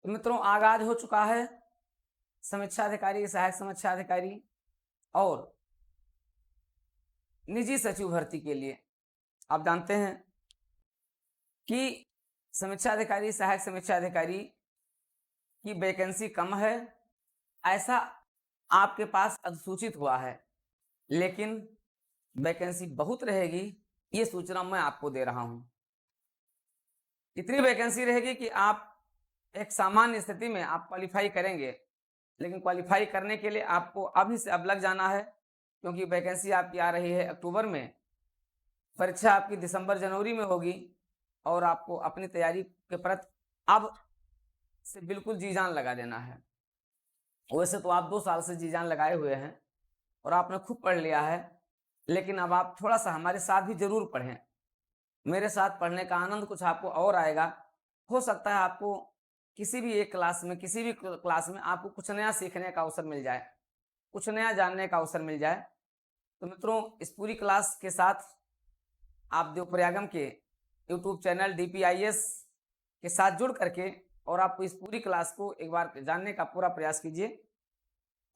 तो मित्रों आगाज हो चुका है समीक्षा अधिकारी, सहायक समीक्षा अधिकारी और निजी सचिव भर्ती के लिए। आप जानते हैं कि समीक्षा अधिकारी, सहायक समीक्षा अधिकारी की वैकेंसी कम है, ऐसा आपके पास अधिसूचित हुआ है, लेकिन वैकेंसी बहुत रहेगी, ये सूचना मैं आपको दे रहा हूं। इतनी वैकेंसी रहेगी कि आप एक सामान्य स्थिति में आप क्वालिफाई करेंगे, लेकिन क्वालिफाई करने के लिए आपको अभी से अब लग जाना है, क्योंकि वैकेंसी आपकी आ रही है अक्टूबर में, परीक्षा आपकी दिसंबर जनवरी में होगी और आपको अपनी तैयारी के प्रति अब से बिल्कुल जी जान लगा देना है। वैसे तो आप 2 साल से जी जान लगाए हुए हैं और आपने खूब पढ़ लिया है, लेकिन अब आप थोड़ा सा हमारे साथ भी जरूर पढ़ें। मेरे साथ पढ़ने का आनंद कुछ आपको और आएगा। हो सकता है आपको किसी भी एक क्लास में, किसी भी क्लास में आपको कुछ नया सीखने का अवसर मिल जाए, कुछ नया जानने का अवसर मिल जाए। तो मित्रों इस पूरी क्लास के साथ आप देवप्रयागम के YouTube चैनल DPIS के साथ जुड़ करके और आपको इस पूरी क्लास को एक बार जानने का पूरा प्रयास कीजिए।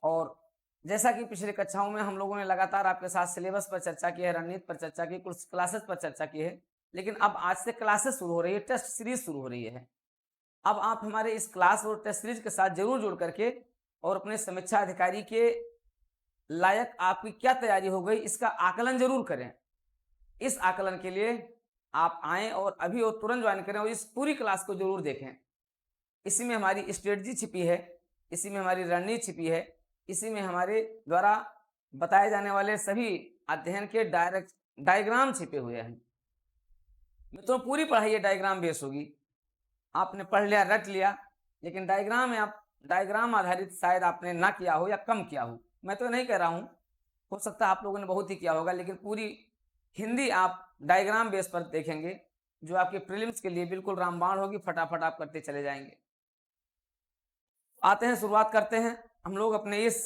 और जैसा कि पिछले कक्षाओं में हम लोगों ने लगातार आपके साथ सिलेबस पर चर्चा की है, रणनीति पर चर्चा की, कुछ क्लासेस पर चर्चा की है, लेकिन अब आज से क्लासेस शुरू हो रही है, टेस्ट सीरीज शुरू हो रही है। अब आप हमारे इस क्लास और टेस्ट सीरीज के साथ जरूर जुड़ करके और अपने समीक्षा अधिकारी के लायक आपकी क्या तैयारी हो गई इसका आकलन जरूर करें। इस आकलन के लिए आप आएं और अभी और तुरंत ज्वाइन करें और इस पूरी क्लास को जरूर देखें। इसी में हमारी स्ट्रेटजी छिपी है, इसी में हमारी रणनीति छिपी है, इसी में हमारे द्वारा बताए जाने वाले सभी अध्ययन के डायग्राम छिपे हुए हैं। मित्रों पूरी पढ़ाई डायग्राम बेस होगी। आपने पढ़ लिया, रट लिया, लेकिन डायग्राम में आप डायग्राम आधारित शायद आपने ना किया हो या कम किया हो। मैं तो नहीं कह रहा हूं, हो सकता है आप लोगों ने बहुत ही किया होगा, लेकिन पूरी हिंदी आप डायग्राम बेस पर देखेंगे, जो आपके प्रीलिम्स के लिए बिल्कुल रामबाण होगी, फटाफट आप करते चले जाएंगे। आते हैं, शुरुआत करते हैं हम लोग अपने इस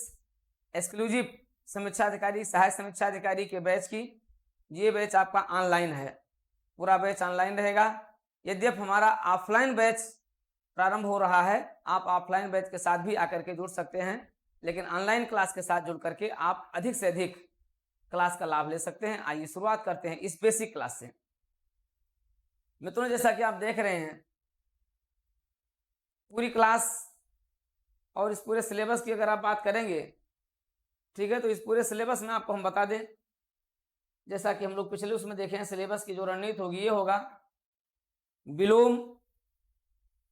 एक्सक्लूसिव समीक्षा अधिकारी, सहायक समीक्षा अधिकारी के बैच की। ये बैच आपका ऑनलाइन है, पूरा बैच ऑनलाइन रहेगा। यद्यप हमारा ऑफलाइन बैच प्रारंभ हो रहा है, आप ऑफलाइन बैच के साथ भी आकर के जुड़ सकते हैं, लेकिन ऑनलाइन क्लास के साथ जुड़ करके आप अधिक से अधिक क्लास का लाभ ले सकते हैं। आइए शुरुआत करते हैं इस बेसिक क्लास से। मित्रों जैसा कि आप देख रहे हैं पूरी क्लास और इस पूरे सिलेबस की अगर आप बात करेंगे, ठीक है, तो इस पूरे सिलेबस में आपको हम बता दें, जैसा कि हम लोग पिछले उसमें देखे हैं, सिलेबस की जो रणनीति होगी ये होगा विलोम,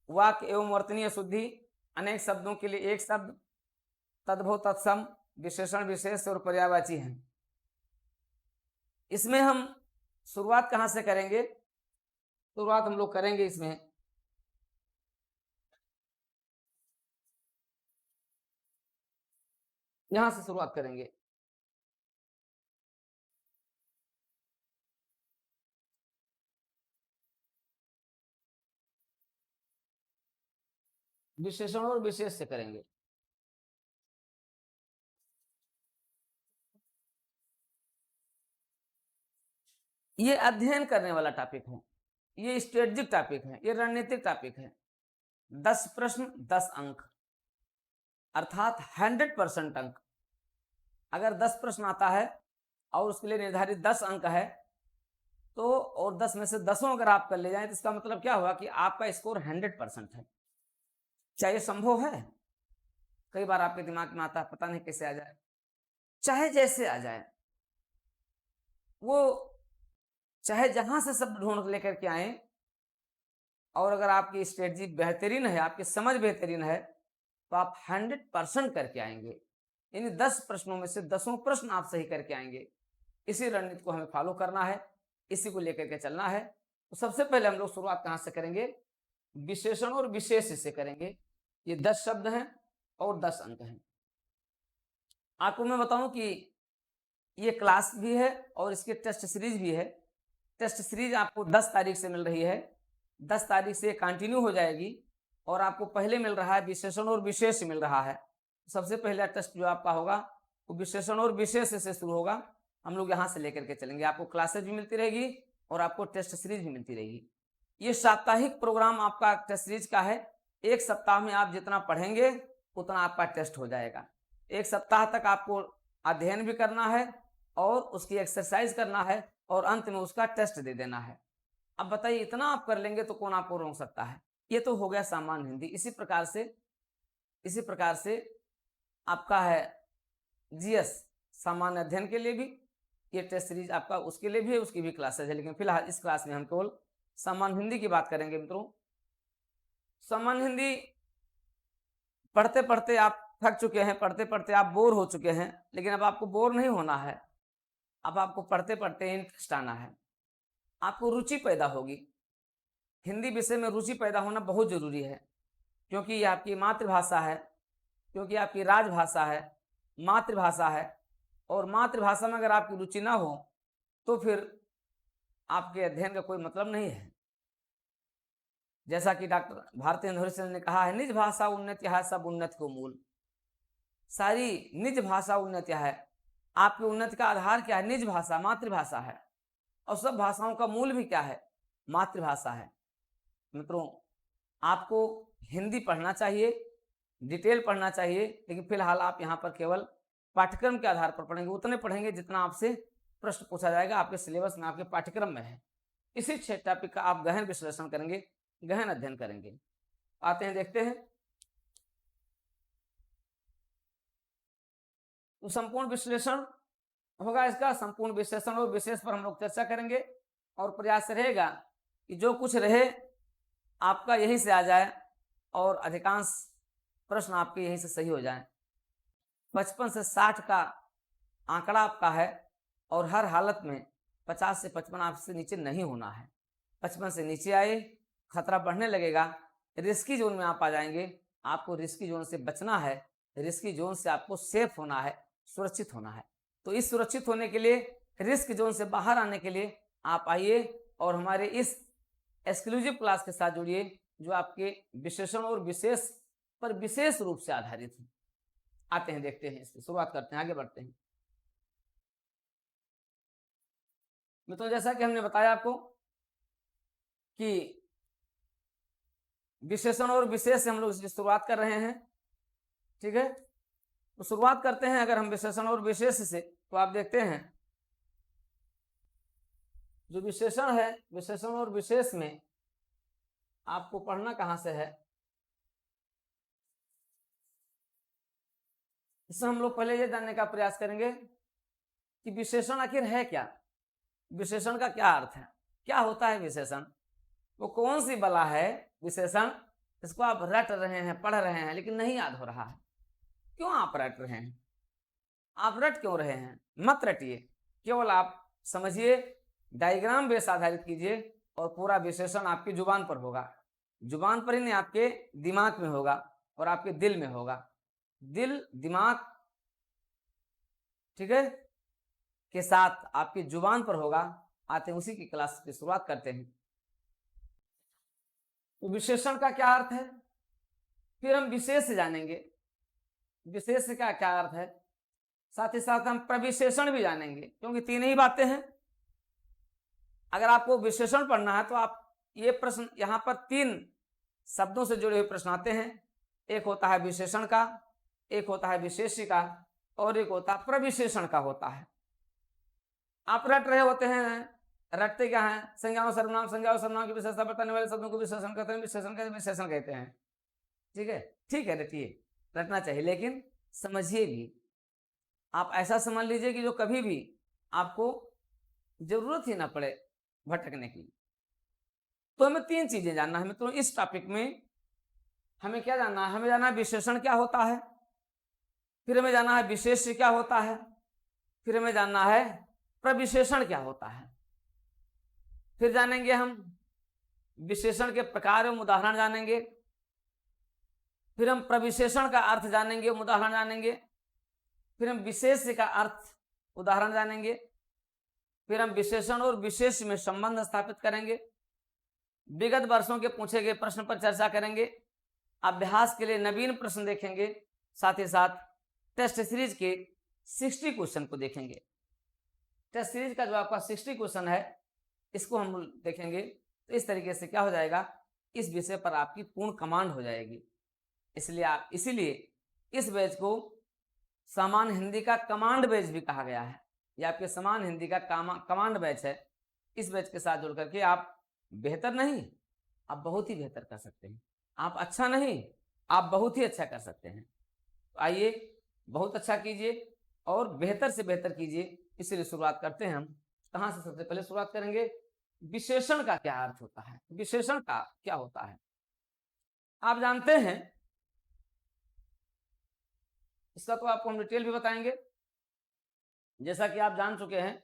वाक्य एवं वर्तनीय शुद्धि, अनेक शब्दों के लिए एक शब्द, तद्भव तत्सम, विशेषण विशेष और पर्यायवाची हैं। इसमें हम शुरुआत कहां से करेंगे? शुरुआत हम लोग करेंगे इसमें यहां से शुरुआत करेंगे। विशेषण और विशेष से करेंगे। ये अध्ययन करने वाला टॉपिक है, ये स्ट्रेटेजिक टॉपिक है, ये रणनीतिक टॉपिक है। 10 प्रश्न 10 अंक, अर्थात 100% अंक। अगर 10 प्रश्न आता है और उसके लिए निर्धारित 10 अंक है तो, और 10 में से 10 अगर आप कर ले जाएं तो इसका मतलब क्या हुआ कि आपका स्कोर 100% है। क्या ये संभव है? कई बार आपके दिमाग में आता है पता नहीं कैसे आ जाए, चाहे जैसे आ जाए, वो चाहे जहां से शब्द ढूंढ लेकर के आए, और अगर आपकी स्ट्रेटजी बेहतरीन है, आपकी समझ बेहतरीन है, तो आप 100% करके आएंगे। यानी 10 प्रश्नों में से 10 प्रश्न आप सही करके आएंगे। इसी रणनीति को हमें फॉलो करना है, इसी को लेकर के चलना है। तो सबसे पहले हम लोग शुरुआत कहां से करेंगे? विशेषण और विशेष से करेंगे। ये 10 शब्द हैं और 10 अंक हैं। आपको मैं बताऊं कि ये क्लास भी है और इसकी टेस्ट सीरीज भी है। टेस्ट सीरीज आपको 10 तारीख से मिल रही है, 10 तारीख से कंटिन्यू हो जाएगी, और आपको पहले मिल रहा है विशेषण और विशेष मिल रहा है। सबसे पहला टेस्ट जो आपका होगा वो विशेषण और विशेष से शुरू होगा। हम लोग यहाँ से लेकर के चलेंगे, आपको क्लासेज भी मिलती रहेगी और आपको टेस्ट सीरीज भी मिलती रहेगी। ये साप्ताहिक प्रोग्राम आपका टेस्ट सीरीज का है, एक सप्ताह में आप जितना पढ़ेंगे उतना आपका टेस्ट हो जाएगा। एक सप्ताह तक आपको अध्ययन भी करना है और उसकी एक्सरसाइज करना है और अंत में उसका टेस्ट दे देना है। अब बताइए, इतना आप कर लेंगे तो कौन आपको रोक सकता है। ये तो हो गया सामान्य हिंदी। इसी प्रकार से आपका है जीएस, सामान्य अध्ययन के लिए भी ये टेस्ट सीरीज आपका उसके लिए भी है, उसकी भी क्लासेज है, लेकिन फिलहाल इस क्लास में हम केवल सामान्य हिंदी की बात करेंगे मित्रों। सामान्य हिंदी पढ़ते पढ़ते आप थक चुके हैं, पढ़ते पढ़ते आप बोर हो चुके हैं, लेकिन अब आपको बोर नहीं होना है। अब आपको पढ़ते पढ़ते इंटरेस्ट आना है, आपको रुचि पैदा होगी। हिंदी विषय में रुचि पैदा होना बहुत जरूरी है, क्योंकि ये आपकी मातृभाषा है, क्योंकि आपकी राजभाषा है, मातृभाषा है। और मातृभाषा में अगर आपकी रुचि ना हो तो फिर आपके अध्ययन का कोई मतलब नहीं है। जैसा कि डॉक्टर भारतेंदु हरिश्चंद्र ने कहा है, निज भाषा उन्नति है सब उन्नति को मूल। सारी निज भाषा उन्नति है। आपकी उन्नति का आधार क्या है? निज भाषा, मातृभाषा है। और सब भाषाओं का मूल भी क्या है? मातृभाषा है। मित्रों, आपको हिंदी पढ़ना चाहिए, डिटेल पढ़ना चाहिए, लेकिन फिलहाल आप यहाँ पर केवल पाठ्यक्रम के आधार पर पढ़ेंगे। उतने पढ़ेंगे जितना आपसे प्रश्न पूछा जाएगा, आपके सिलेबस में, आपके पाठ्यक्रम में है। इसी 6 टॉपिक का आप गहन विश्लेषण करेंगे, गहन अध्ययन करेंगे। आते हैं, देखते हैं। तो संपूर्ण विश्लेषण होगा इसका, संपूर्ण विश्लेषण और विशेष पर हम लोग चर्चा करेंगे। और प्रयास रहेगा कि जो कुछ रहे आपका यहीं से आ जाए और अधिकांश प्रश्न आपके यहीं से सही हो जाए। 55 से 60 का आंकड़ा आपका है और हर हालत में 50 से 55 आपसे नीचे नहीं होना है। 55 से नीचे आए खतरा बढ़ने लगेगा, रिस्की जोन में आप आ जाएंगे। आपको रिस्की जोन से बचना है, रिस्की जोन से आपको सेफ होना है, सुरक्षित होना है। तो इस सुरक्षित होने के लिए, रिस्क जोन से बाहर आने के लिए आप आइए और हमारे इस एक्सक्लूसिव क्लास के साथ जुड़िए, जो आपके विशेषण और विशेष पर विशेष रूप से आधारित है। आते हैं, देखते हैं, इसकी शुरुआत करते हैं, आगे बढ़ते हैं। मित्रों, जैसा कि हमने बताया आपको कि विशेषण और विशेष से हम लोग इसकी शुरुआत कर रहे हैं, ठीक है। तो शुरुआत करते हैं। अगर हम विशेषण और विशेष से, तो आप देखते हैं जो विशेषण है, विशेषण और विशेष में आपको पढ़ना कहां से है, इसमें हम लोग पहले ये जानने का प्रयास करेंगे कि विशेषण आखिर है क्या, विशेषण का क्या अर्थ है, क्या होता है विशेषण, वो कौन सी बला है विशेषण। इसको आप रट रहे हैं, पढ़ रहे हैं, लेकिन नहीं याद हो रहा है। क्यों आप रट रहे हैं? आप रट क्यों रहे हैं? मत रटिए, केवल आप समझिए, डायग्राम बेस आधारित कीजिए और पूरा विशेषण आपकी जुबान पर होगा। जुबान पर ही नहीं, आपके दिमाग में होगा और आपके दिल में होगा। दिल, दिमाग, ठीक है, के साथ आपकी जुबान पर होगा। आते हैं, उसी की क्लास की शुरुआत करते हैं। तो विशेषण का क्या अर्थ है, फिर हम विशेष जानेंगे, विशेष का क्या अर्थ है, साथ ही साथ हम प्रविशेषण भी जानेंगे, क्योंकि 3 ही बातें हैं। अगर आपको विशेषण पढ़ना है तो आप ये प्रश्न, यहाँ पर 3 शब्दों से जुड़े हुए प्रश्न आते हैं। एक होता है विशेषण का, एक होता है विशेष्य का, और एक होता है प्रविशेषण का होता है। आप रट रहे होते हैं, रटते क्या है? संज्ञा और सर्वनाम, संज्ञा और सर्वनाम की विशेषता बताने वाले शब्दों को विशेषण कहते हैं, विशेषण कहते हैं, ठीक है। ठीक है, रटिए, रटना चाहिए, लेकिन समझिए भी। आप ऐसा समझ लीजिए कि जो कभी भी आपको जरूरत ही ना पड़े भटकने की। तो हमें 3 चीजें जानना है मित्रों इस टॉपिक में। हमें क्या जानना है? हमें जानना है विशेषण क्या होता है, फिर हमें जानना है विशेष्य क्या होता है, फिर हमें जानना है प्रविशेषण क्या होता है। फिर जानेंगे हम विशेषण के प्रकार एवं उदाहरण जानेंगे, फिर हम प्रविशेषण का अर्थ जानेंगे, उदाहरण जानेंगे, फिर हम विशेष्य का अर्थ, उदाहरण जानेंगे, फिर हम विशेषण और विशेष में संबंध स्थापित करेंगे, विगत वर्षों के पूछे गए प्रश्न पर चर्चा करेंगे, अभ्यास के लिए नवीन प्रश्न देखेंगे, साथ ही साथ टेस्ट सीरीज के 60 क्वेश्चन को देखेंगे। टेस्ट सीरीज का जो आपका 60 क्वेश्चन है, इसको हम देखेंगे। तो इस तरीके से क्या हो जाएगा इस विषय पर आपकी पूर्ण कमांड हो जाएगी। इसीलिए इस बैच को सामान्य हिंदी का कमांड बैच भी कहा गया है। यह आपके सामान्य हिंदी का कमांड बैच है। इस बैच के साथ जुड़ करके आप बेहतर नहीं, आप बहुत ही बेहतर कर सकते हैं। आप अच्छा नहीं, आप बहुत ही अच्छा कर सकते हैं। तो आइए, बहुत अच्छा कीजिए और बेहतर से बेहतर कीजिए। इसलिए शुरुआत करते हैं हम। कहाँ से सबसे पहले शुरुआत करेंगे? विशेषण का क्या अर्थ होता है, विशेषण का क्या होता है आप जानते हैं। इसका तो आपको हम डिटेल भी बताएंगे। जैसा कि आप जान चुके हैं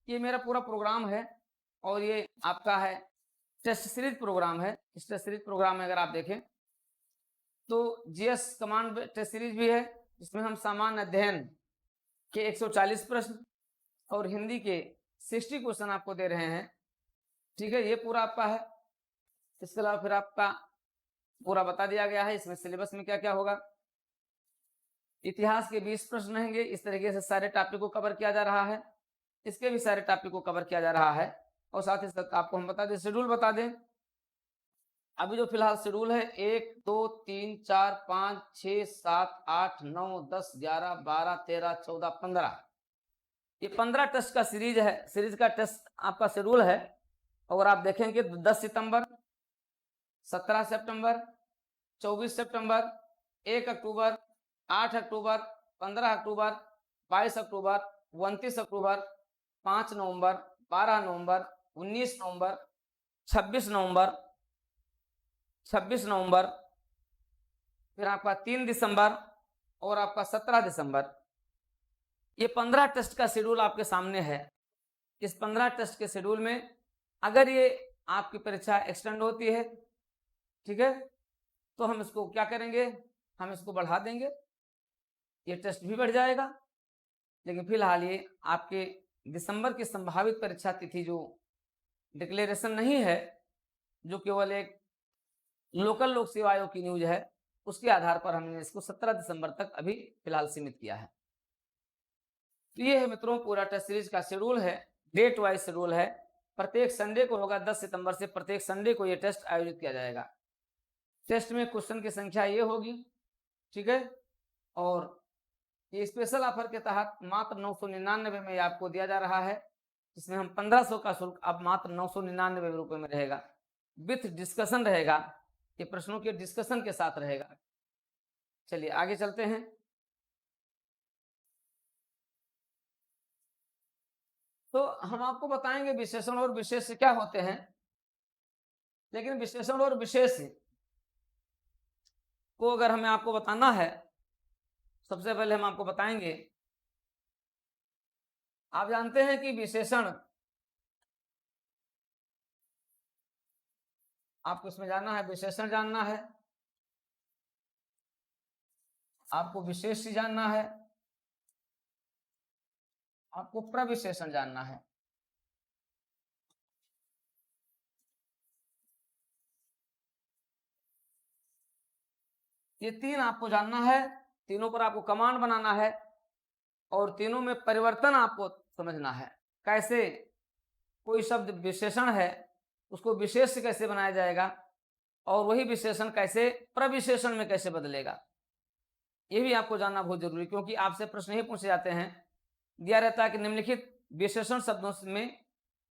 कि ये मेरा पूरा प्रोग्राम है और ये आपका है टेस्ट सीरीज प्रोग्राम है। इस टेस्ट सीरीज प्रोग्राम में अगर आप देखें तो जीएस कमांड टेस्ट सीरीज भी है, जिसमें हम सामान्य अध्ययन के 140 प्रश्न और हिंदी के 60 क्वेश्चन आपको दे रहे हैं। ठीक है, ये पूरा आपका है। इसके अलावा फिर आपका पूरा बता दिया गया है इसमें सिलेबस में क्या क्या होगा। इतिहास के 20 प्रश्न रहेंगे। इस तरीके से सारे टॉपिक को कवर किया जा रहा है। इसके भी सारे टॉपिक को कवर किया जा रहा है। और साथ ही साथ आपको हम बता दें, शेड्यूल बता दें। अभी जो फिलहाल शेड्यूल है 1 2 3 4 5 6 7 8 9 10 11 12 13 14 15, ये 15 टेस्ट का सीरीज है। सीरीज का टेस्ट आपका शेड्यूल है। और आप देखेंगे 10 सितंबर, 17 सितंबर, 24 सितंबर, 1 अक्टूबर, 8 अक्टूबर, 15 अक्टूबर, 22 अक्टूबर, 29 अक्टूबर, 5 नवंबर, 12 नवंबर, 19 नवंबर, 26 नवंबर, 26 नवंबर, फिर आपका 3 दिसंबर और आपका 17 दिसंबर। ये 15 टेस्ट का शेड्यूल आपके सामने है। इस 15 टेस्ट के शेड्यूल में अगर ये आपकी परीक्षा एक्सटेंड होती है, ठीक है, तो हम इसको क्या करेंगे, हम इसको बढ़ा देंगे, ये टेस्ट भी बढ़ जाएगा। लेकिन फिलहाल ये आपके दिसंबर की संभावित परीक्षा तिथि जो डिक्लेरेशन नहीं है, जो केवल एक लोकल लोक सेवा आयोग की न्यूज है, उसके आधार पर हमने इसको 17 दिसंबर तक अभी फिलहाल सीमित किया है। तो ये है मित्रों पूरा टेस्ट सीरीज का शेड्यूल है, डेट वाइज शेड्यूल है। प्रत्येक संडे को होगा, 10 सितंबर से प्रत्येक संडे को ये टेस्ट आयोजित किया जाएगा। टेस्ट में क्वेश्चन की संख्या ये होगी, ठीक है। और ये स्पेशल ऑफर के तहत मात्र 999 में आपको दिया जा रहा है, जिसमें हम 1500 का शुल्क अब मात्र 999 रुपए में रहेगा। विथ डिस्कशन रहेगा, ये प्रश्नों के डिस्कशन के साथ रहेगा। चलिए आगे चलते हैं। तो हम आपको बताएंगे विशेषण और विशेष क्या होते हैं। लेकिन विशेषण और विशेष को अगर हमें आपको बताना है, सबसे पहले हम आपको बताएंगे, आप जानते हैं कि विशेषण, आपको इसमें जानना है, विशेषण जानना है, आपको विशेष जानना है, आपको प्रविशेषण जानना है। ये तीन आपको जानना है, तीनों पर आपको कमांड बनाना है और तीनों में परिवर्तन आपको समझना है। कैसे कोई शब्द विशेषण है उसको विशेष कैसे बनाया जाएगा और वही विशेषण कैसे प्रविशेषण में कैसे बदलेगा, ये भी आपको जानना बहुत जरूरी। क्योंकि आपसे प्रश्न ही पूछे जाते हैं, दिया रहता है कि निम्नलिखित विशेषण शब्दों में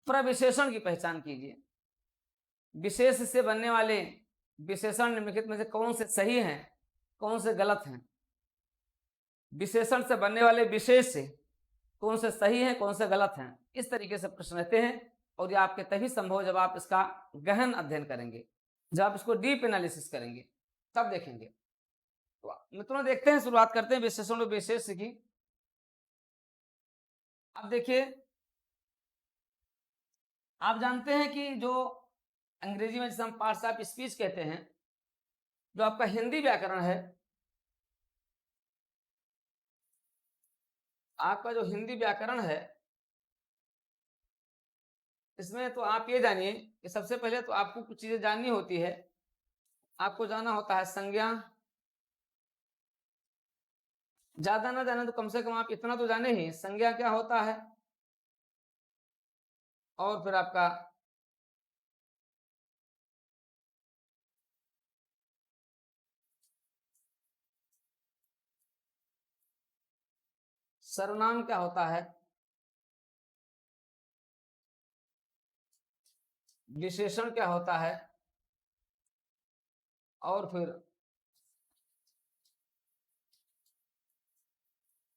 प्रविशेषण की पहचान कीजिए। विशेष से बनने वाले विशेषण निम्नलिखित में से कौन से सही हैं, कौन से गलत हैं। विशेषण से बनने वाले विशेष से कौन से सही हैं, कौन से गलत हैं। इस तरीके से प्रश्न रहते हैं और ये आपके तभी संभव जब आप इसका गहन अध्ययन करेंगे, जब आप इसको डीप एनालिसिस करेंगे, तब देखेंगे। तो मित्रों देखते हैं, शुरुआत करते हैं विशेषण और विशेष की। अब देखिए, आप जानते हैं कि जो अंग्रेजी में जिसे हम पार्ट्स ऑफ स्पीच कहते हैं, जो आपका हिंदी व्याकरण है, आपका जो हिंदी व्याकरण है, इसमें तो आप ये जानिए कि सबसे पहले तो आपको कुछ चीजें जाननी होती है। आपको जानना होता है संज्ञा, ज्यादा ना जाने तो कम से कम आप इतना तो जाने ही संज्ञा क्या होता है, और फिर आपका सर्वनाम क्या होता है, विशेषण क्या होता है, और फिर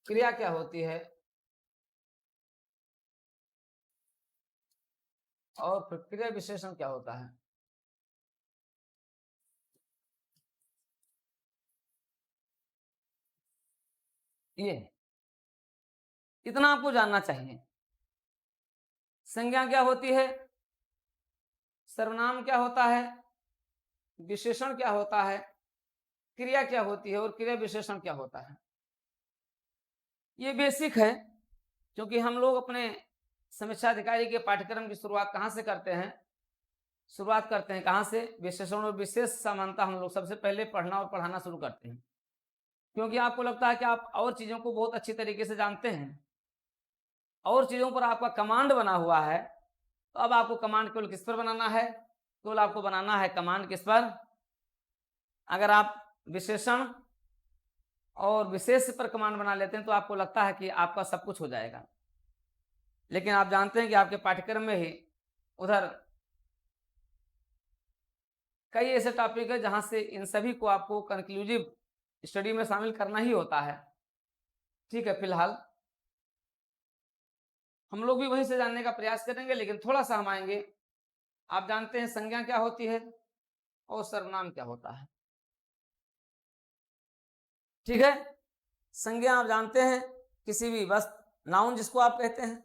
क्रिया क्या होती है, और फिर क्रिया विशेषण क्या होता है। ये इतना आपको जानना चाहिए। संज्ञा क्या होती है, सर्वनाम क्या होता है, विशेषण क्या होता है, क्रिया क्या होती है, और क्रिया विशेषण क्या होता है। ये बेसिक है, क्योंकि हम लोग अपने समीक्षा अधिकारी के पाठ्यक्रम की शुरुआत कहाँ से करते हैं, शुरुआत करते हैं कहाँ से, विशेषण और विशेष समानता हम लोग सबसे पहले पढ़ना और पढ़ाना शुरू करते हैं, क्योंकि आपको लगता है कि आप और चीज़ों को बहुत अच्छी तरीके से जानते हैं, और चीज़ों पर आपका कमांड बना हुआ है। तो अब आपको कमांड केवल किस पर बनाना है, केवल आपको बनाना है कमांड किस पर, अगर आप विशेषण और विशेष पर कमांड बना लेते हैं तो आपको लगता है कि आपका सब कुछ हो जाएगा, लेकिन आप जानते हैं कि आपके पाठ्यक्रम में ही उधर कई ऐसे टॉपिक है जहां से इन सभी को आपको कंक्लूसिव स्टडी में शामिल करना ही होता है। ठीक है, फिलहाल हम लोग भी वहीं से जानने का प्रयास करेंगे, लेकिन थोड़ा सा हम आएंगे। आप जानते हैं संज्ञा क्या होती है और सर्वनाम क्या होता है। ठीक है, संज्ञा आप जानते हैं किसी भी वस्तु, नाउन जिसको आप कहते हैं,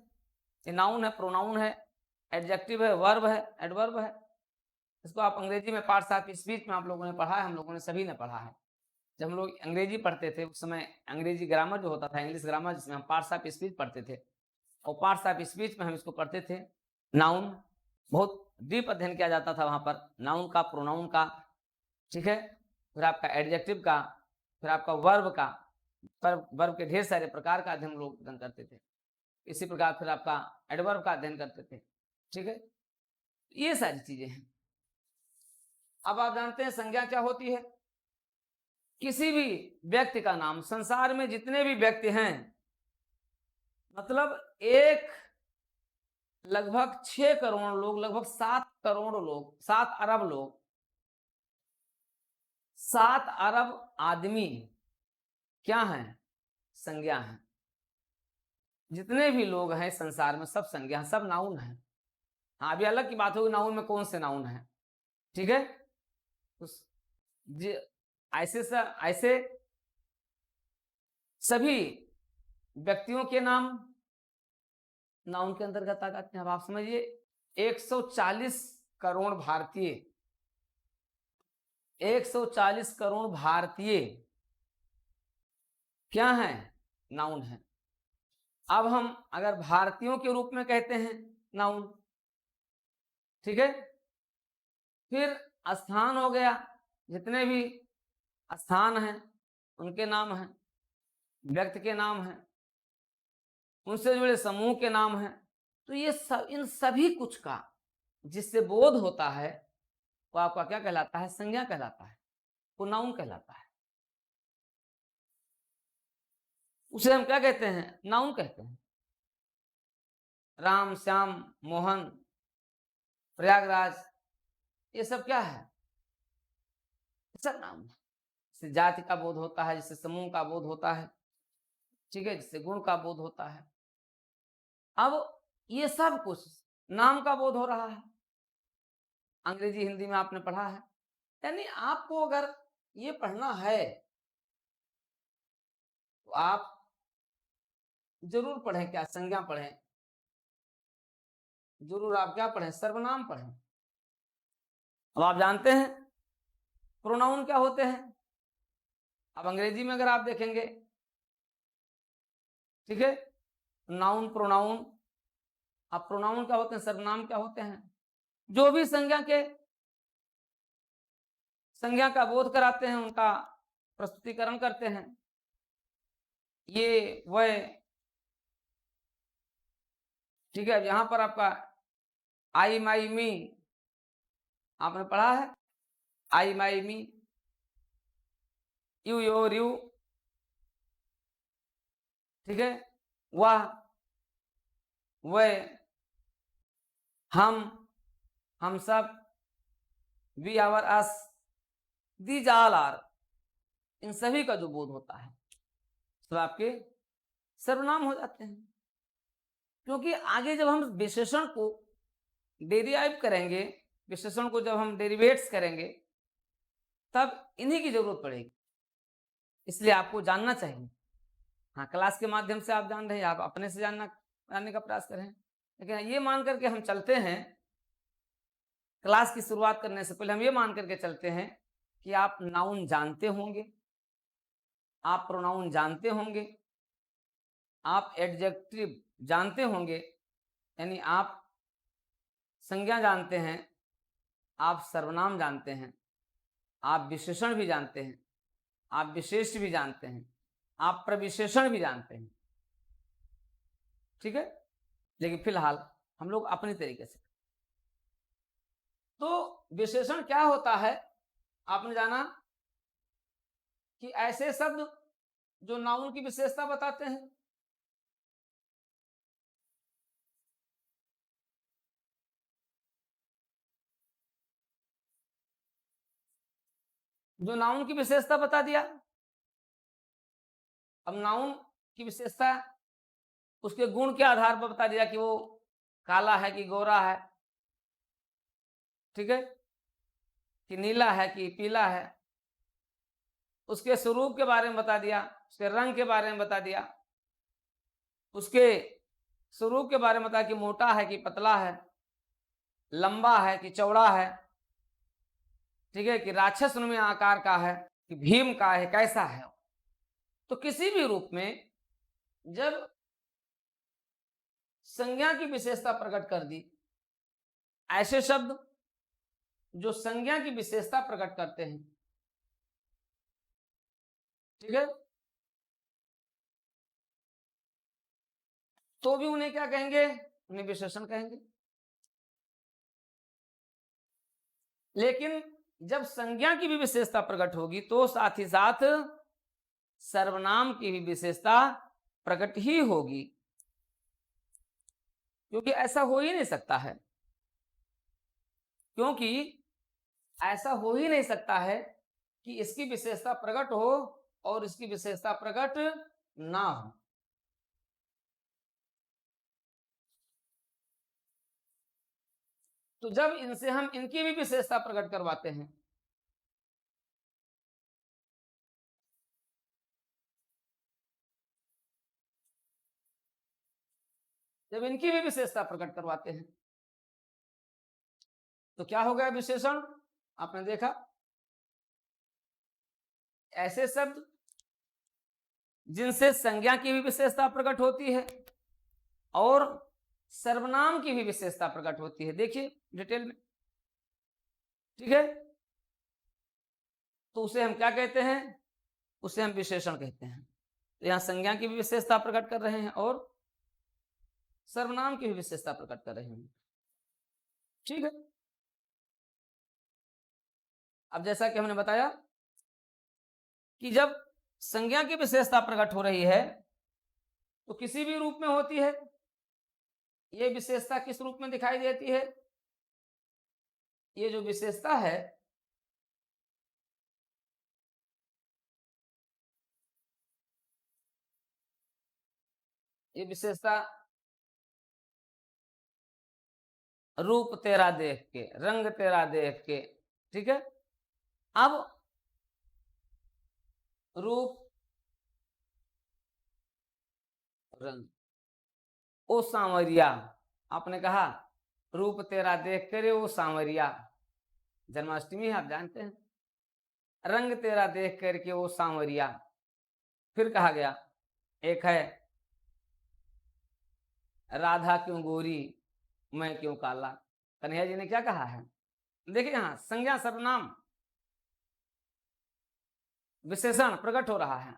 ये नाउन है, प्रोनाउन है, एडजेक्टिव है, वर्ब है, एडवर्ब है। इसको आप अंग्रेजी में पार्ट्स ऑफ स्पीच में आप लोगों ने पढ़ा है, हम लोगों ने सभी ने पढ़ा है। जब हम लोग अंग्रेजी पढ़ते थे उस समय अंग्रेजी ग्रामर जो होता था, इंग्लिश ग्रामर, जिसमें हम पार्ट्स ऑफ स्पीच पढ़ते थे, और पार्ट्स ऑफ स्पीच में हम इसको पढ़ते थे नाउन। बहुत डीप अध्ययन किया जाता था वहां पर, नाउन का, प्रोनाउन का, ठीक है, फिर आपका एडजेक्टिव का, फिर आपका वर्ब का, वर्ब के ढेर सारे प्रकार का अध्ययन लोग अध्ययन करते थे। इसी प्रकार फिर आपका एडवर्ब का अध्ययन करते थे। ठीक है, ये सारी चीजें हैं। अब आप जानते हैं संज्ञा क्या होती है, किसी भी व्यक्ति का नाम, संसार में जितने भी व्यक्ति हैं, मतलब एक लगभग 6 करोड़ लोग, लगभग 7 करोड़ लोग, 7 अरब लोग, 7 अरब आदमी क्या हैं, संज्ञा हैं। जितने भी लोग हैं संसार में सब संज्ञा, सब नाउन है। हाँ, अभी अलग की बात होगी नाउन में कौन से नाउन है। ठीक है, ऐसे ऐसे सभी व्यक्तियों के नाम नाउन के अंतर्गत आ जाते हैं। अब आप समझिए 140 करोड़ भारतीय, 140 करोड़ भारतीय क्या है, नाउन है। अब हम अगर भारतीयों के रूप में कहते हैं नाउन, ठीक है, फिर स्थान हो गया, जितने भी स्थान हैं उनके नाम हैं, व्यक्ति के नाम हैं, उनसे जुड़े समूह के नाम हैं। तो ये सब, इन सभी कुछ का जिससे बोध होता है वो आपका क्या कहलाता है, संज्ञा कहलाता है, वो नाउन कहलाता है। उसे हम क्या कहते हैं, नाउन कहते हैं। राम, श्याम, मोहन, प्रयागराज, ये सब क्या है, सब नाउन है। जिससे जाति का बोध होता है, जिससे समूह का बोध होता है, ठीक है, जिससे गुण का बोध होता है। अब ये सब कुछ नाम का बोध हो रहा है। अंग्रेजी हिंदी में आपने पढ़ा है, यानी आपको अगर ये पढ़ना है तो आप जरूर पढ़ें, क्या संज्ञा पढ़ें, जरूर आप क्या पढ़ें, सर्वनाम पढ़ें। अब आप जानते हैं प्रोनाउन क्या होते हैं। अब अंग्रेजी में अगर आप देखेंगे, ठीक है, नाउन, प्रोनाउन। अब प्रोनाउन क्या होते हैं, सर्वनाम क्या होते हैं, जो भी संज्ञा का बोध कराते हैं, उनका प्रस्तुतिकरण करते हैं। ये वह, ठीक है, यहां पर आपका आई, माई, मी आपने पढ़ा है, I, my, me, you, your, you, ठीक है, वह, वे, हम सब, we, our, us, these all are, इन सभी का जो बोध होता है तो आपके सर्वनाम हो जाते हैं। क्योंकि आगे जब हम विशेषण को डेरिवाइव करेंगे, विशेषण को जब हम डेरिवेट्स करेंगे, तब इन्हीं की जरूरत पड़ेगी। इसलिए आपको जानना चाहिए। हाँ, क्लास के माध्यम से आप जान रहे हैं, आप अपने से जानने का प्रयास करें, लेकिन ये मान करके हम चलते हैं, क्लास की शुरुआत करने से पहले हम ये मान करके चलते हैं कि आप नाउन जानते होंगे, आप प्रोनाउन जानते होंगे, आप एडजेक्टिव जानते होंगे, यानी आप संज्ञा जानते हैं, आप सर्वनाम जानते हैं, आप विशेषण भी जानते हैं, आप विशेष भी जानते हैं, आप प्रविशेषण भी जानते हैं। ठीक है, लेकिन फिलहाल हम लोग अपने तरीके से। तो विशेषण क्या होता है, आपने जाना कि ऐसे शब्द जो नाउन की विशेषता बताते हैं। जो नाउन की विशेषता बता दिया। अब नाउन की विशेषता उसके गुण के आधार पर बता दिया कि वो काला है कि गोरा है, ठीक है, कि नीला है कि पीला है। उसके स्वरूप के बारे में बता दिया, उसके रंग के बारे में बता दिया, उसके स्वरूप के बारे में बता कि मोटा है कि पतला है, लंबा है कि चौड़ा है, ठीक है, कि राक्षस में आकार का है कि भीम का है, कैसा है। तो किसी भी रूप में जब संज्ञा की विशेषता प्रकट कर दी, ऐसे शब्द जो संज्ञा की विशेषता प्रकट करते हैं, ठीक है, तो भी उन्हें क्या कहेंगे, उन्हें विशेषण कहेंगे। लेकिन जब संज्ञा की भी विशेषता प्रकट होगी तो साथ ही साथ सर्वनाम की भी विशेषता प्रकट ही होगी, क्योंकि ऐसा हो ही नहीं सकता है, क्योंकि ऐसा हो ही नहीं सकता है कि इसकी विशेषता प्रकट हो और इसकी विशेषता प्रकट ना हो। तो जब इनसे हम इनकी भी विशेषता प्रकट करवाते हैं, जब इनकी भी विशेषता प्रकट करवाते हैं, तो क्या हो गया विशेषण। आपने देखा ऐसे शब्द जिनसे संज्ञा की भी विशेषता प्रकट होती है और सर्वनाम की भी विशेषता प्रकट होती है। देखिए डिटेल में, ठीक है, तो उसे हम क्या कहते हैं, उसे हम विशेषण कहते हैं। तो यहां संज्ञा की भी विशेषता प्रकट कर रहे हैं और सर्वनाम की भी विशेषता प्रकट कर रहे हैं, ठीक है। अब जैसा कि हमने बताया कि जब संज्ञा की विशेषता प्रकट हो रही है तो किसी भी रूप में होती है। ये विशेषता किस रूप में दिखाई देती है, ये जो विशेषता है ये विशेषता रूप तेरा देख के, रंग तेरा देख के, ठीक है। अब रूप, रंग, ओ सांवरिया, आपने कहा रूप तेरा देख करे ओ सांवरिया, जन्माष्टमी है आप जानते हैं। रंग तेरा देख करके ओ सांवरिया, फिर कहा गया एक है राधा क्यों गोरी मैं क्यों काला। कन्हैया जी ने क्या कहा है, देखिए यहां संज्ञा सर्वनाम विशेषण प्रकट हो रहा है।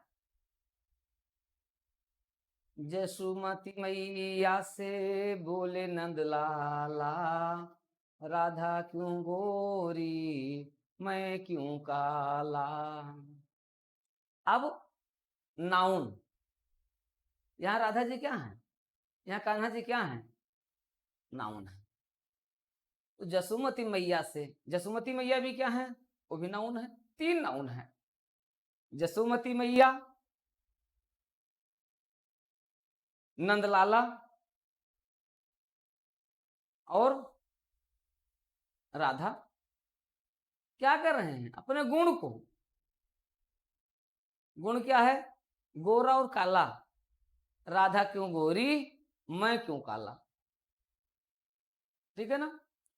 जसुमती मैया से बोले नंदलाला, राधा क्यों गोरी मैं क्यों काला। अब नाउन यहाँ राधा जी क्या है, यहाँ कान्हा जी क्या है, नाउन है। तो जसुमती मैया से, जसुमती मैया भी क्या है, वो भी नाउन है। 3 नाउन है, जसुमती मैया, नंदलाला और राधा। क्या कर रहे हैं, अपने गुण को, गुण क्या है, गोरा और काला, राधा क्यों गोरी मैं क्यों काला, ठीक है ना।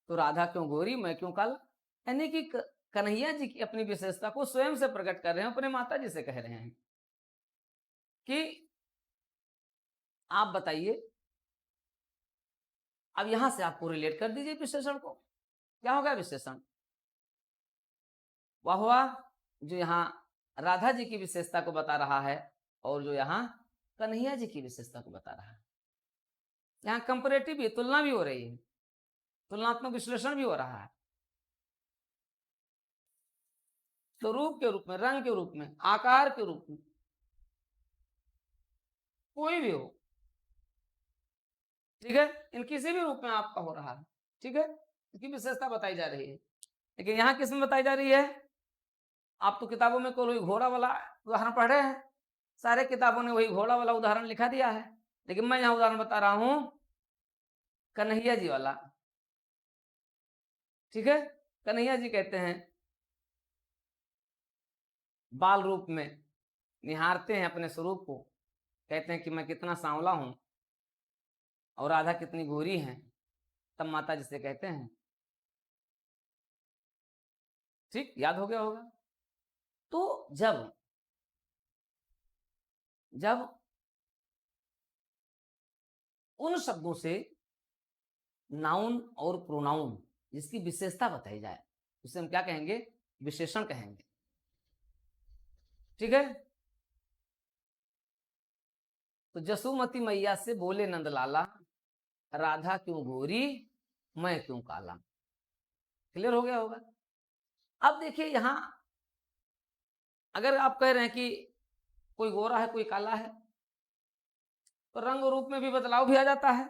तो राधा क्यों गोरी मैं क्यों काला, यानी कि कन्हैया जी की अपनी विशेषता को स्वयं से प्रकट कर रहे हैं, अपने माता जी से कह रहे हैं कि आप बताइए। अब यहां से आपको रिलेट कर दीजिए विशेषण को, क्या होगा विशेषण, वह हुआ जो यहाँ राधा जी की विशेषता को बता रहा है और जो यहाँ कन्हैया जी की विशेषता को बता रहा है। यहाँ कंपैरेटिव भी, तुलना भी हो रही है, तुलनात्मक विश्लेषण भी हो रहा है। तो रूप के रूप में, रंग के रूप में, आकार के रूप में, कोई भी हो, ठीक है, इन किसी भी रूप में आपका हो रहा है, ठीक है, इसकी विशेषता बताई जा रही है। लेकिन यहाँ किस में बताई जा रही है, आप तो किताबों में कोई घोड़ा वाला उदाहरण पढ़ रहे हैं, सारे किताबों ने वही घोड़ा वाला उदाहरण लिखा दिया है, लेकिन मैं यहाँ उदाहरण बता रहा हूं कन्हैया जी वाला, ठीक है। कन्हैया जी कहते हैं बाल रूप में निहारते हैं अपने स्वरूप को, कहते हैं कि मैं कितना सांवला हूं और राधा कितनी गोरी है, तब माता जी से कहते हैं, ठीक, याद हो गया होगा। तो जब जब उन शब्दों से नाउन और प्रोनाउन जिसकी विशेषता बताई जाए उसे हम क्या कहेंगे, विशेषण कहेंगे, ठीक है। तो जसुमती मैया से बोले नंदलाला, राधा क्यों गोरी मैं क्यों काला, क्लियर हो गया होगा। अब देखिए यहां अगर आप कह रहे हैं कि कोई गोरा है कोई काला है, तो रंग रूप में भी बदलाव भी आ जाता है,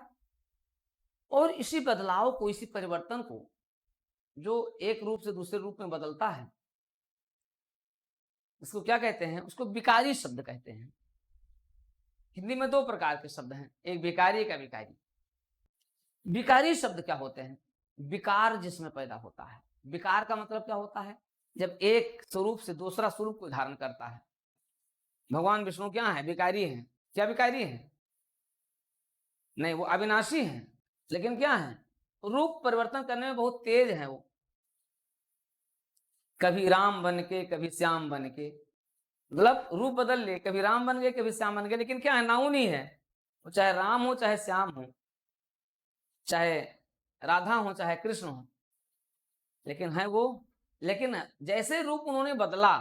और इसी बदलाव को, इसी परिवर्तन को जो एक रूप से दूसरे रूप में बदलता है, इसको क्या कहते हैं, उसको विकारी शब्द कहते हैं। हिंदी में 2 प्रकार के शब्द हैं, एक विकारी एक अविकारी। विकारी शब्द क्या होते हैं, विकार जिसमें पैदा होता है। विकार का मतलब क्या होता है, जब एक स्वरूप से दूसरा स्वरूप को धारण करता है। भगवान विष्णु क्या है, विकारी हैं। क्या विकारी हैं, नहीं वो अविनाशी हैं, लेकिन क्या है, रूप परिवर्तन करने में बहुत तेज है वो, कभी राम बन के कभी श्याम बन के, मतलब रूप बदल ले, कभी राम बन गए कभी श्याम बन गए, लेकिन क्या है, नाउन ही है, वो चाहे राम हो चाहे श्याम हो, चाहे राधा हो चाहे कृष्ण हो, लेकिन है वो, लेकिन जैसे रूप उन्होंने बदला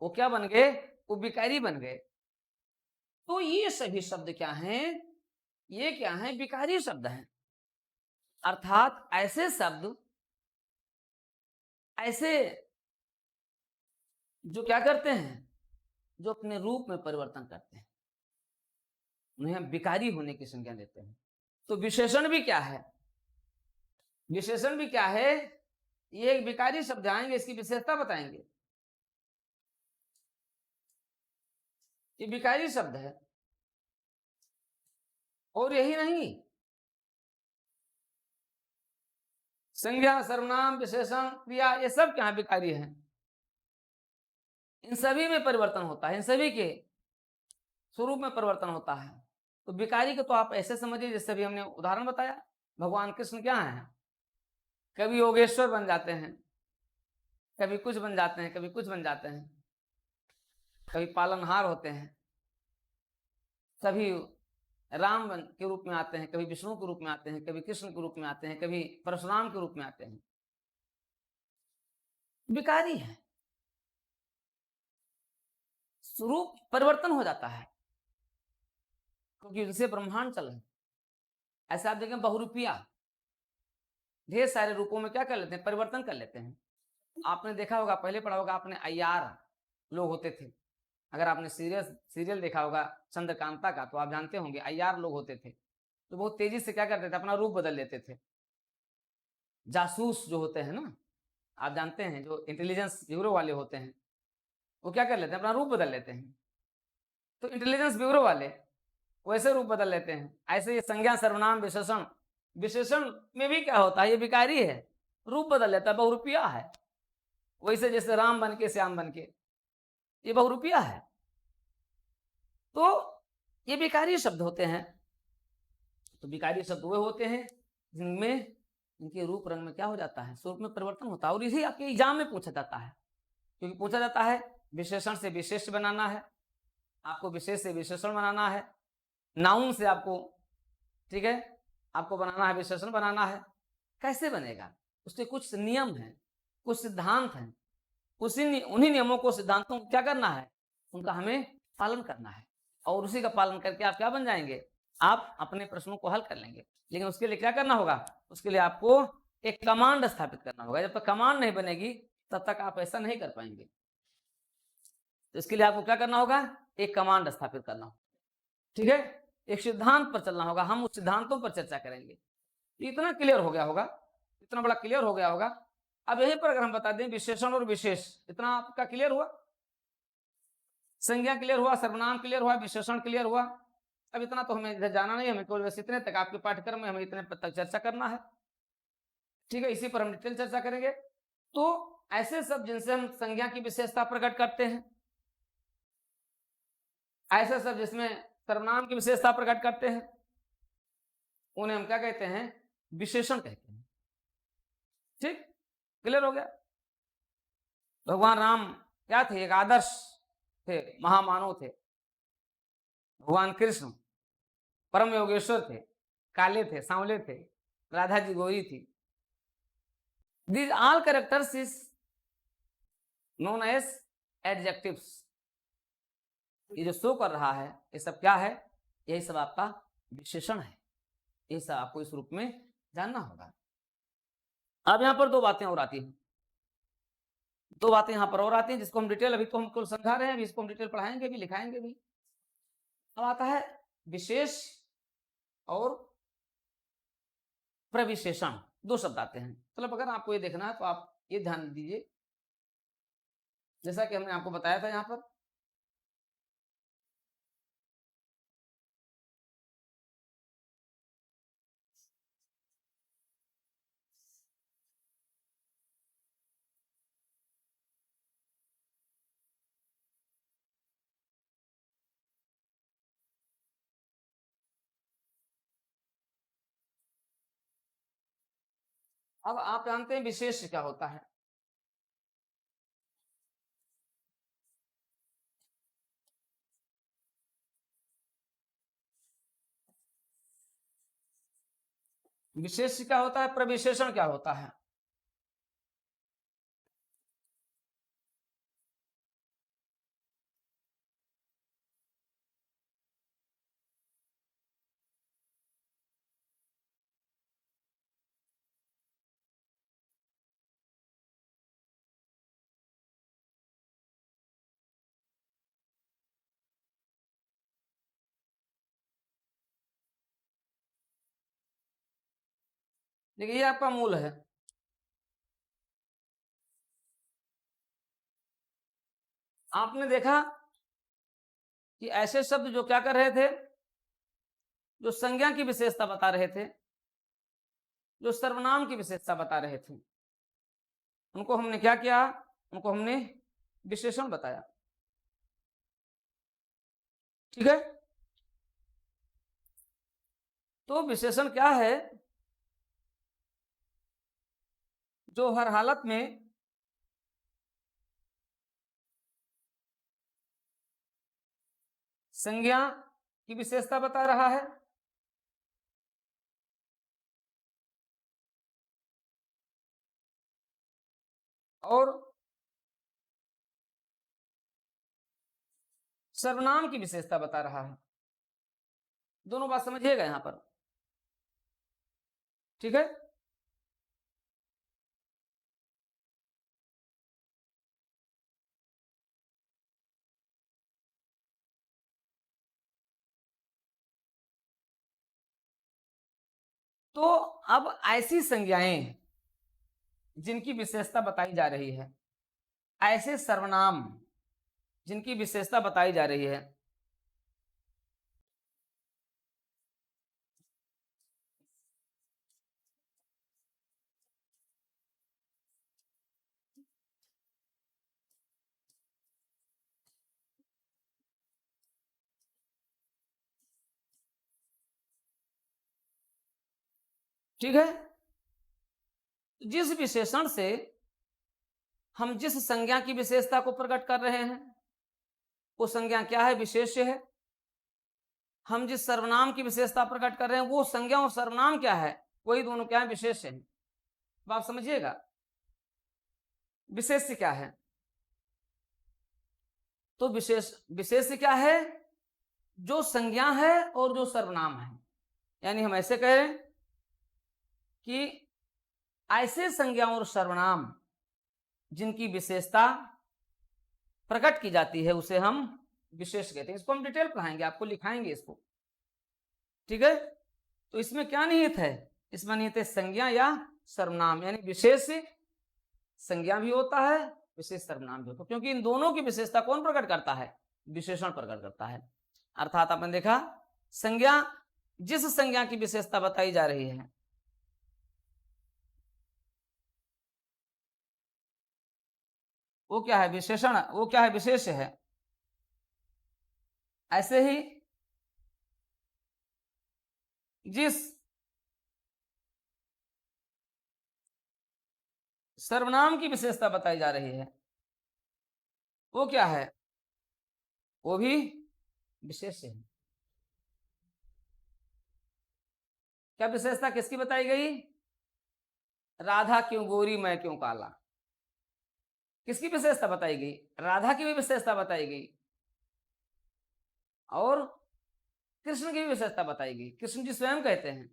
वो क्या बन गए, वो विकारी बन गए। तो ये सभी शब्द क्या हैं, ये क्या है, विकारी शब्द हैं। अर्थात ऐसे शब्द, ऐसे जो क्या करते हैं, जो अपने रूप में परिवर्तन करते हैं, उन्हें हम विकारी होने की संज्ञा देते हैं। तो विशेषण भी क्या है, विशेषण भी क्या है, ये एक विकारी शब्द आएंगे, इसकी विशेषता बताएंगे। ये विकारी शब्द है, और यही नहीं, संज्ञा सर्वनाम विशेषण क्रिया ये सब क्या विकारी है, इन सभी में परिवर्तन होता है, इन सभी के स्वरूप में परिवर्तन होता है। तो विकारी को तो आप ऐसे समझिए जैसे अभी हमने उदाहरण बताया, भगवान कृष्ण क्या है, कभी योगेश्वर बन जाते हैं, कभी कुछ बन जाते हैं, कभी कुछ बन जाते हैं, कभी पालनहार होते हैं, कभी राम के रूप में आते हैं, कभी विष्णु के रूप में आते हैं, कभी कृष्ण के रूप में आते हैं, कभी परशुराम के रूप में आते हैं, विकारी है, स्वरूप परिवर्तन हो जाता है, क्योंकि उनसे ब्रह्मांड चल रहे हैं। ऐसा आप देखें बहुरूपिया ढेर सारे रूपों में क्या कर लेते हैं, परिवर्तन कर लेते हैं। आपने देखा होगा, पहले पढ़ा होगा आपने, अय्यार लोग होते थे, अगर आपने सीरियल देखा होगा चंद्रकांता का, तो आप जानते होंगे अय्यार लोग होते थे, तो बहुत तेजी से क्या करते थे, अपना रूप बदल लेते थे। जासूस जो होते हैं ना, आप जानते हैं, जो इंटेलिजेंस ब्यूरो वाले होते हैं, वो क्या कर लेते हैं, अपना रूप बदल लेते हैं। तो इंटेलिजेंस ब्यूरो वाले वैसे रूप बदल लेते हैं। ऐसे ये संज्ञा, सर्वनाम, विशेषण, विशेषण में भी क्या होता है, ये विकारी है, रूप बदल लेता है, बहुरूपिया है। वैसे जैसे राम बन के श्याम बन के, ये बहुरूपिया है। तो ये विकारी शब्द होते हैं। तो विकारी शब्द वे होते हैं जिनमें इनके रूप रंग में क्या हो जाता है, स्वरूप में परिवर्तन होता है। और इसी आपके एग्जाम में पूछा जाता है, क्योंकि पूछा जाता है विशेषण से विशेष बनाना है, आपको विशेष से विशेषण बनाना है, नाउन से आपको, ठीक है, आपको बनाना है, विशेषण बनाना है। कैसे बनेगा, उसके कुछ नियम हैं, कुछ सिद्धांत हैं। उन्हीं नियमों को, सिद्धांतों को क्या करना है, उनका हमें पालन करना है। और उसी का पालन करके आप क्या बन जाएंगे, आप अपने प्रश्नों को हल कर लेंगे। लेकिन उसके लिए क्या करना होगा, उसके लिए आपको एक कमांड स्थापित करना होगा। जब तक कमांड नहीं बनेगी तब तक आप ऐसा नहीं कर पाएंगे। तो इसके लिए आपको क्या करना होगा, एक कमांड स्थापित करना होगा, ठीक है, एक सिद्धांत पर चलना होगा। हम उस सिद्धांतों पर चर्चा करेंगे। इतना क्लियर हो गया होगा, इतना बड़ा क्लियर हो गया होगा। अब यहीं पर अगर हम बता दें विशेषण और विशेष, इतना आपका क्लियर हुआ, संज्ञा क्लियर हुआ, सर्वनाम क्लियर हुआ, विशेषण क्लियर हुआ। अब इतना तो हमें इधर जाना नहीं, हमें केवल बस इतने तक आपके पाठ्यक्रम में हमें इतने तक चर्चा करना है, ठीक है। इसी पर हम डिटेल चर्चा करेंगे। तो ऐसे सब जिनसे हम संज्ञा की विशेषता प्रकट करते हैं, ऐसे सब जिसमें सर्वनाम की विशेषता प्रकट करते हैं, उन्हें हम क्या कहते हैं, विशेषण कहते हैं। ठीक, क्लियर हो गया। भगवान राम क्या थे, एक आदर्श थे, महामानव थे। भगवान कृष्ण परम योगेश्वर थे, काले थे, सांवले थे, राधा जी गोरी थी। These all characters is known as adjectives। ये जो शो कर रहा है ये सब क्या है, यही सब आपका विशेषण है। ये सब आपको इस रूप में जानना होगा। अब यहां पर दो बातें और आती हैं, दो बातें यहां पर और आती हैं जिसको हम डिटेल, अभी तो हम कुल समझा रहे हैं, अभी इसको हम डिटेल पढ़ाएंगे भी, लिखाएंगे भी। अब आता है विशेष और प्रविशेषण, दो शब्द आते हैं। मतलब अगर आपको ये देखना है तो आप ये ध्यान दीजिए, जैसा कि हमने आपको बताया था यहां पर, अब आप जानते हैं विशेष क्या होता है। विशेष क्या होता है, प्रविशेषण क्या होता है। देखिए ये आपका मूल है। आपने देखा कि ऐसे शब्द जो क्या कर रहे थे, जो संज्ञा की विशेषता बता रहे थे, जो सर्वनाम की विशेषता बता रहे थे, उनको हमने क्या किया, उनको हमने विशेषण बताया। ठीक है, तो विशेषण क्या है, जो हर हालत में संज्ञा की विशेषता बता रहा है और सर्वनाम की विशेषता बता रहा है। दोनों बात समझिएगा यहां पर, ठीक है। तो अब ऐसी संज्ञाएं जिनकी विशेषता बताई जा रही है, ऐसे सर्वनाम जिनकी विशेषता बताई जा रही है, ठीक है, जिस विशेषण से हम जिस संज्ञा की विशेषता को प्रकट कर रहे हैं वो संज्ञा क्या है? विशेष्य है। हम जिस सर्वनाम की विशेषता प्रकट कर रहे हैं वो संज्ञा और सर्वनाम क्या है? वही दोनों क्या है? विशेष्य है। अब आप समझिएगा विशेष्य क्या है। तो विशेष्य क्या है? जो संज्ञा है और जो सर्वनाम है। यानी हम ऐसे कहें कि ऐसे संज्ञा और सर्वनाम जिनकी विशेषता प्रकट की जाती है उसे हम विशेष कहते हैं। इसको हम डिटेल पढ़ाएंगे, आपको लिखाएंगे इसको, ठीक है। तो इसमें क्या निहित है? इसमें निहित है संज्ञा या सर्वनाम, यानी विशेष संज्ञा भी होता है, विशेष सर्वनाम भी होता है, क्योंकि इन दोनों की विशेषता कौन प्रकट करता है? विशेषण प्रकट करता है। अर्थात आपने देखा संज्ञा, जिस संज्ञा की विशेषता बताई जा रही है वो क्या है? विशेषण। वो क्या है? विशेष है। ऐसे ही जिस सर्वनाम की विशेषता बताई जा रही है वो क्या है? वो भी विशेष है। क्या विशेषता किसकी बताई गई? राधा क्यों गोरी मैं क्यों काला। किसकी विशेषता बताई गई? राधा की भी विशेषता बताई गई और कृष्ण की भी विशेषता बताई गई। कृष्ण जी स्वयं कहते हैं।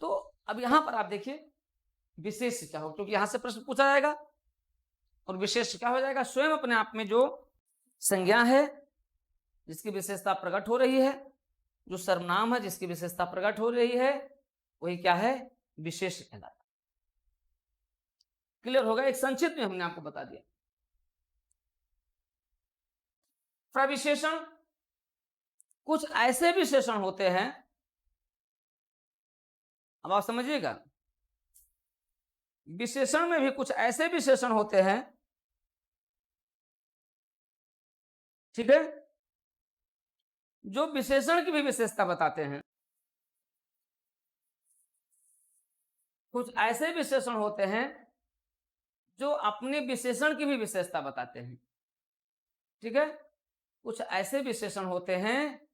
तो अब यहां पर आप देखिए विशेष क्या हो, क्योंकि यहां से प्रश्न पूछा जाएगा। और विशेष क्या हो जाएगा? स्वयं अपने आप में जो संज्ञा है जिसकी विशेषता प्रकट हो रही है, जो सर्वनाम है जिसकी विशेषता प्रकट हो रही है, वही क्या है? विशेष कहलाता है। क्लियर होगा? एक संक्षिप्त में हमने आपको बता दिया। प्रविशेषण, कुछ ऐसे विशेषण होते हैं, अब आप समझिएगा, विशेषण में भी कुछ ऐसे विशेषण होते हैं, ठीक है, जो विशेषण की भी विशेषता बताते हैं। कुछ ऐसे विशेषण होते हैं जो अपने विशेषण की भी विशेषता बताते हैं, ठीक है। कुछ ऐसे विशेषण होते हैं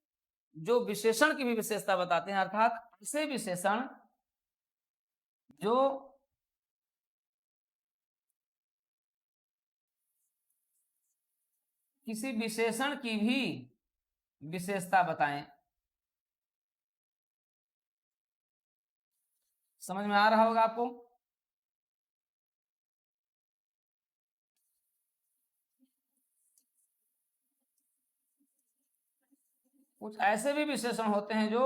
जो विशेषण की भी विशेषता बताते हैं, अर्थात ऐसे विशेषण जो किसी विशेषण की भी विशेषता बताएं। समझ में आ रहा होगा आपको? कुछ ऐसे भी विशेषण होते हैं जो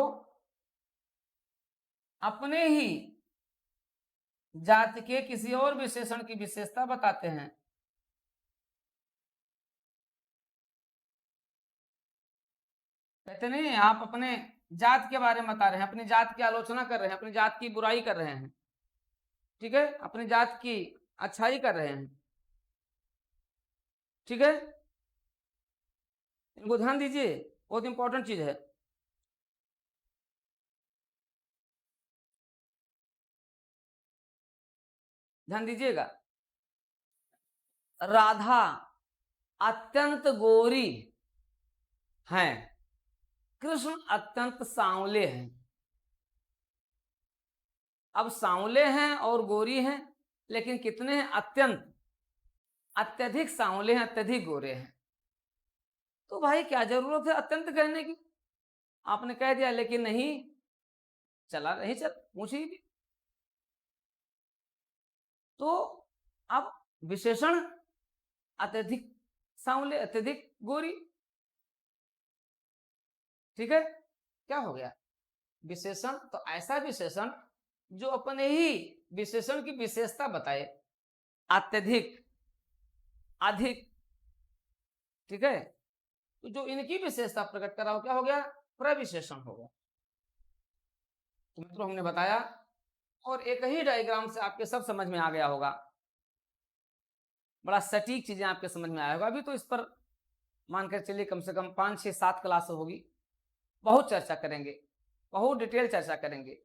अपने ही जाति के किसी और विशेषण की विशेषता बताते हैं। कहते नहीं, आप अपने जात के बारे में बता रहे हैं, अपनी जात की आलोचना कर रहे हैं, अपनी जात की बुराई कर रहे हैं, ठीक है, अपनी जात की अच्छाई कर रहे हैं, ठीक है। इनको ध्यान दीजिए, बहुत इंपॉर्टेंट चीज है। ध्यान दीजिएगा, राधा अत्यंत गोरी हैं, कृष्ण अत्यंत सांवले हैं। अब सांवले हैं और गोरी हैं, लेकिन कितने हैं? अत्यंत, अत्यधिक सांवले हैं, अत्यधिक गोरे हैं। तो भाई क्या जरूरत है अत्यंत कहने की? आपने कह दिया, लेकिन नहीं चला, नहीं चल पूछी भी। तो अब विशेषण अत्यधिक सांवले, अत्यधिक गोरी, ठीक है, क्या हो गया? विशेषण तो ऐसा विशेषण जो अपने ही विशेषण की विशेषता बताए, अत्यधिक, अधिक, ठीक है। तो जो इनकी विशेषता प्रकट करा हो क्या हो गया, प्रविशेषण हो गया। तो मित्रों हमने बताया और एक ही डायग्राम से आपके सब समझ में आ गया होगा, बड़ा सटीक चीजें आपके समझ में आया होगा। अभी तो इस पर मानकर चलिए कम से कम 5, 6, 7 क्लास होगी, बहुत चर्चा करेंगे, बहुत डिटेल चर्चा करेंगे।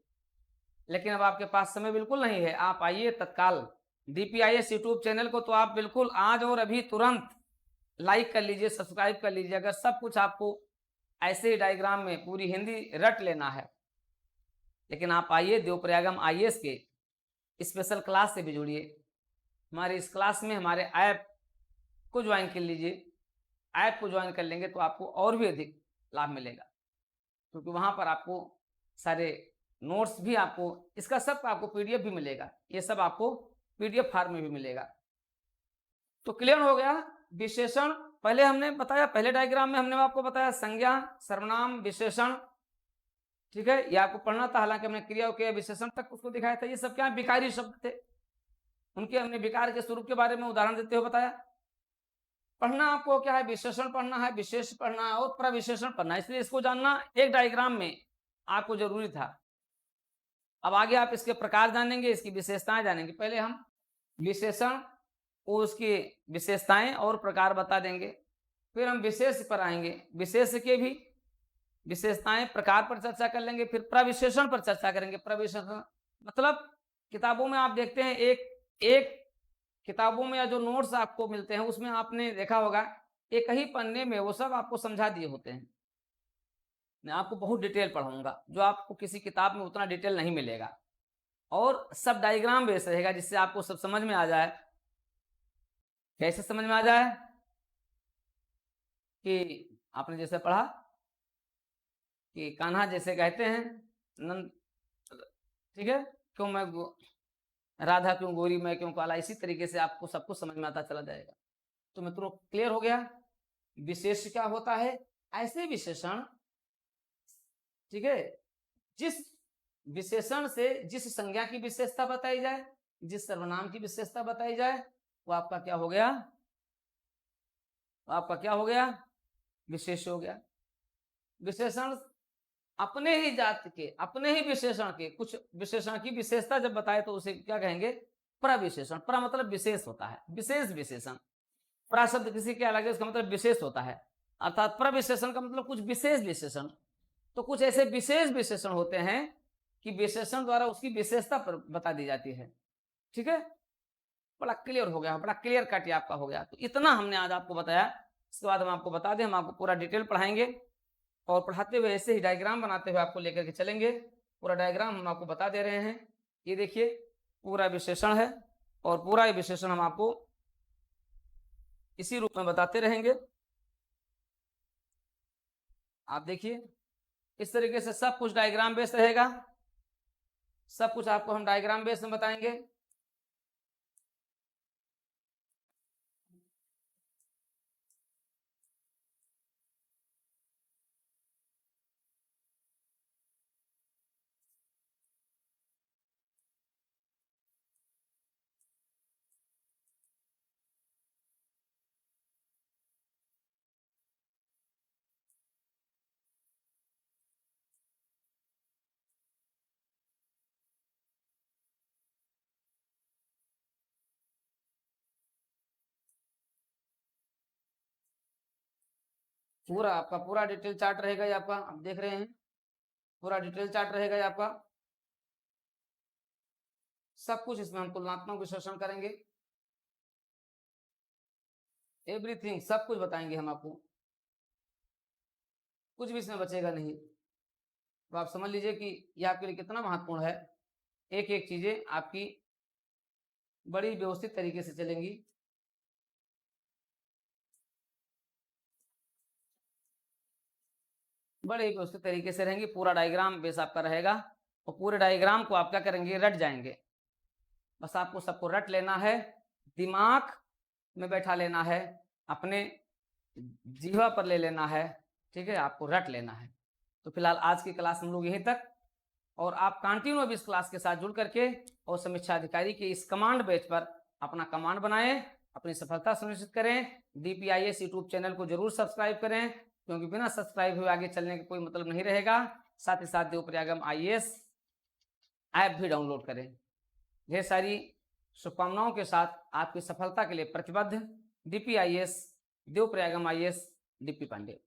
लेकिन अब आपके पास समय बिल्कुल नहीं है। आप आइए तत्काल DPIS यूट्यूब चैनल को तो आप बिल्कुल आज और अभी तुरंत लाइक कर लीजिए, सब्सक्राइब कर लीजिए। अगर सब कुछ आपको ऐसे ही डायग्राम में पूरी हिंदी रट लेना है, लेकिन आप आइए देवप्रयागम IAS के स्पेशल क्लास से भी जुड़िए। हमारे इस क्लास में हमारे ऐप को ज्वाइन कर लीजिए। ऐप को ज्वाइन कर लेंगे तो आपको और भी अधिक लाभ मिलेगा, क्योंकि वहां पर आपको सारे नोट्स भी, आपको इसका सब आपको PDF भी मिलेगा, ये सब आपको PDF फॉर्म में भी मिलेगा। तो क्लियर हो गया विशेषण। पहले हमने बताया, पहले डायग्राम में हमने आपको बताया संज्ञा, सर्वनाम, विशेषण, ठीक है। ये आपको पढ़ना था, हालांकि हमने क्रिया के विशेषण तक उसको दिखाया था। ये सब क्या विकारी शब्द थे, उनके हमने विकार के स्वरूप के बारे में उदाहरण देते हुए बताया। पढ़ना आपको क्या है, विशेषण पढ़ना है, विशेष पढ़ना है और प्रविशेषण पढ़ना है। इसलिए इसको जानना एक डायग्राम में आपको जरूरी था। अब आगे आप इसके प्रकार जानेंगे, इसकी विशेषताएं जानेंगे। पहले हम विशेषण और उसकी विशेषताएं और प्रकार बता देंगे, फिर हम विशेष पर आएंगे, विशेष के भी विशेषताएं, प्रकार पर चर्चा कर लेंगे, फिर प्रविशेषण पर चर्चा करेंगे। प्रविशेषण मतलब किताबों में आप देखते हैं एक किताबों में या जो नोट्स आपको मिलते हैं उसमें आपने देखा होगा एक ही पन्ने में वो सब आपको समझा दिए होते हैं। मैं आपको बहुत डिटेल पढ़ाऊंगा, जो आपको किसी किताब में उतना डिटेल नहीं मिलेगा, और सब डायग्राम बेस रहेगा, जिससे आपको सब समझ में आ जाए। कैसे समझ में आ जाए कि आपने जैसे पढ़ा कि कान्हा जैसे कहते हैं नंद, ठीक है, क्यों मैं राधा क्यों गोरी, मैं क्यों काला, इसी तरीके से आपको सब कुछ समझ में आता चला जाएगा। तो मित्रों क्लियर हो गया विशेष क्या होता है, ऐसे विशेषण, ठीक है, जिस विशेषण से जिस संज्ञा की विशेषता बताई जाए, जिस सर्वनाम की विशेषता बताई जाए, वो आपका क्या हो गया, आपका क्या हो गया, विशेष हो गया। विशेषण अपने ही जाति के, अपने ही विशेषण के कुछ विशेषण की विशेषता जब बताए तो उसे क्या कहेंगे, प्रविशेषण। प्र मतलब विशेष होता है, विशेष विशेषण। प्रा शब्द किसी के अलग है, उसका मतलब विशेष होता है, अर्थात प्रविशेषण का मतलब कुछ विशेष विशेषण। तो कुछ ऐसे विशेष विशेषण होते हैं कि विशेषण द्वारा उसकी विशेषता पर बता दी जाती है, ठीक है। बड़ा क्लियर हो गया, बड़ा क्लियर कट आपका हो गया। तो इतना हमने आज आपको बताया। इसके बाद हम आपको बता दें, हम आपको पूरा डिटेल पढ़ाएंगे और पढ़ाते हुए ऐसे ही डायग्राम बनाते हुए आपको लेकर के चलेंगे। पूरा डायग्राम हम आपको बता दे रहे हैं। ये देखिए पूरा विशेषण है और पूरा ये विशेषण हम आपको इसी रूप में बताते रहेंगे। आप देखिए इस तरीके से सब कुछ डायग्राम बेस रहेगा, सब कुछ आपको हम डायग्राम बेस में बताएंगे। पूरा आपका पूरा डिटेल चार्ट रहेगा ये आपका, आप देख रहे हैं पूरा डिटेल चार्ट रहेगा ये आपका। सब कुछ इसमें हम तुलनात्मक विश्लेषण करेंगे, एवरीथिंग सब कुछ बताएंगे हम आपको, कुछ भी इसमें बचेगा नहीं। तो आप समझ लीजिए कि यह आपके लिए कितना महत्वपूर्ण है। एक एक चीजें आपकी बड़ी व्यवस्थित तरीके से चलेंगी। बड़े व्यवस्थित तरीके से रहेंगी, पूरा डायग्राम बेस आपका रहेगा और पूरे डायग्राम को आप क्या करेंगे, रट जाएंगे। बस आपको सबको रट लेना है, दिमाग में बैठा लेना है, अपने जीवा पर ले लेना है, ठीक है, आपको रट लेना है। तो फिलहाल आज की क्लास हम लोग यहीं तक और आप कंटिन्यू अब इस क्लास के साथ जुड़ करके और समीक्षा अधिकारी के इस कमांड बैच पर अपना कमांड बनाएं, अपनी सफलता सुनिश्चित करें। DPIS यूट्यूब चैनल को जरूर सब्सक्राइब करें, क्योंकि बिना सब्सक्राइब हुए आगे चलने का कोई मतलब नहीं रहेगा। साथ ही साथ देवप्रयागम IAS ऐप भी डाउनलोड करें। ढेर सारी शुभकामनाओं के साथ आपकी सफलता के लिए प्रतिबद्ध DPIS देवप्रयागम IAS DP पांडे।